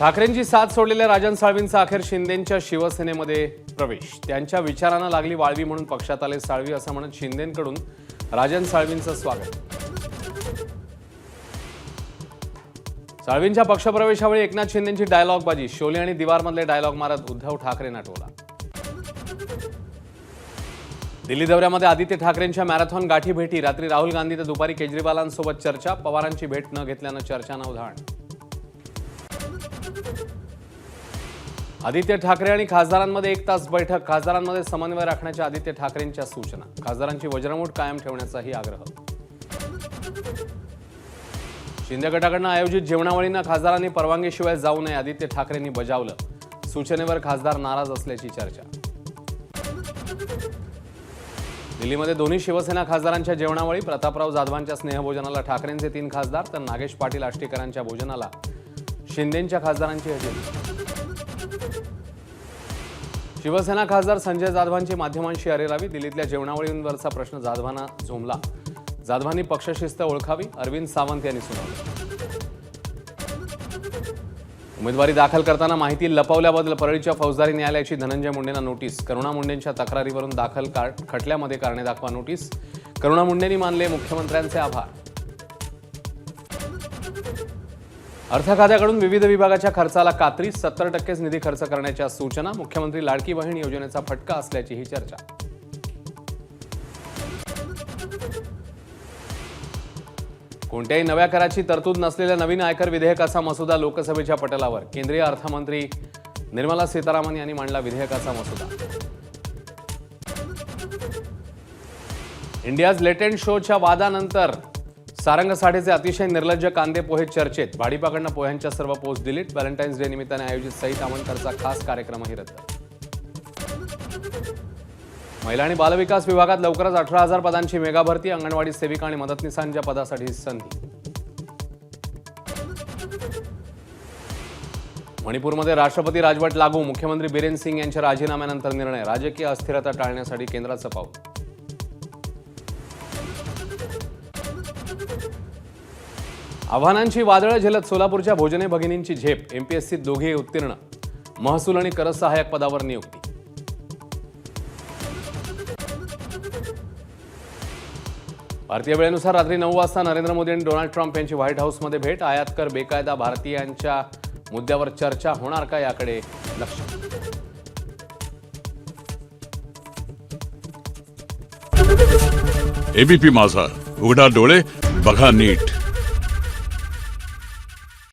ठाकरेंची साथ सोडलेल्या राजन साळवींचा अखेर शिंदेंच्या शिवसेनेमध्ये प्रवेश। त्यांच्या विचारांना लागली वाळवी म्हणून पक्षात आले साळवी असं म्हणत शिंदेंकडून राजन साळवींचं स्वागत। साळवींच्या पक्षप्रवेशावेळी एकनाथ शिंदेंची डायलॉगबाजी, शोले आणि दिवारमधले डायलॉग मारत उद्धव ठाकरेंना टोला। दिल्ली दौऱ्यामध्ये आदित्य ठाकरेंच्या मॅरेथॉन गाठी भेटी, रात्री राहुल गांधी तर दुपारी केजरीवालांसोबत चर्चा, पवारांची भेट न घेतल्यानं चर्चांना उधाण। आदित्य ठाकरे आणि खासदारांमध्ये 1 तास बैठक, खासदारांमध्ये समन्वय राखण्याच्या आदित्य ठाकरेंच्या सूचना, खासदारांची वज्रमूठ कायम ठेवण्याचाही आग्रह। शिंदे गटाकडून आयोजित जेवणावळींना खासदारांनी परवानगीशिवाय जाऊ नये, आदित्य ठाकरेंनी बजावलं, सूचनेवर खासदार नाराज असल्याची चर्चा। दिल्लीमध्ये दोन्ही शिवसेना खासदारांच्या जेवणावळी, प्रतापराव जाधवांच्या स्नेहभोजनाला ठाकरेंचे 3 खासदार तर नागेश पाटील आष्टीकरांच्या भोजनाला शिंदेंच्या खासदारांची हजेरी। शिवसेना खासदार संजय जाधवांची माध्यमांशी अरेरावी, दिल्लीतल्या जेवणावळींवरचा प्रश्न जाधवांना झोंबला, जाधवांनी पक्षशिस्त ओळखावी, अरविंद सावंत यांनी सुनावलं। उमेदवारी दाखल करताना माहिती लपवल्याबद्दल परळीच्या फौजदारी न्यायालयाची धनंजय मुंडेंना नोटीस, करुणा मुंडेंच्या तक्रारीवरून दाखल खटल्यामध्ये कारणे दाखवा नोटीस, करुणा मुंडेंनी मानले मुख्यमंत्र्यांचे आभार। अर्थ खात्याकडून विविध विभागाच्या खर्चाला कात्री, 70% निधी खर्च करण्याच्या सूचना, मुख्यमंत्री लाडकी बहीण योजनेचा फटका असल्याचीही चर्चा। कोणत्याही नव्या कराची तरतूद नसलेल्या नवीन आयकर विधेयकाचा मसुदा लोकसभेच्या पटलावर, केंद्रीय अर्थमंत्री निर्मला सीतारामन यांनी मांडला विधेयकाचा मसुदा। इंडियाज लेटेंट शोच्या वादानंतर सारंग साठेचे अतिशय निर्लज्ज कांदे पोहे चर्चेत, भाडीपाकडनं पोह्यांच्या सर्व पोस्ट डिलीट, व्हॅलेंटाईन्स डे निमित्ताने आयोजित सईद आमनकरचा खास कार्यक्रमही रद्द। महिला आणि बालविकास विभागात लवकरच 18,000 पदांची मेगा भरती, अंगणवाडी सेविका आणि मदतनीसांच्या पदासाठी संधी। मणिपूरमध्ये राष्ट्रपती राजवट लागू, मुख्यमंत्री बिरेन सिंग यांच्या राजीनाम्यानंतर निर्णय, राजकीय अस्थिरता टाळण्यासाठी केंद्राचं पाऊल। आव्हानांची वादळं झेलत सोलापूरच्या भोजने भगिनींची झेप, एमपीएससीत दोघेही उत्तीर्ण, महसूल आणि कर सहाय्यक पदावर नियुक्ती। भारतीय वेळेनुसार रात्री 9 वाजता नरेंद्र मोदी आणि डोनाल्ड ट्रम्प यांची व्हाईट हाऊसमध्ये भेट, आयात कर बेकायदा भारतीयांच्या मुद्द्यावर चर्चा होणार का याकडे लक्ष। एबीपी माझा, उघडा डोळे बघा नीट।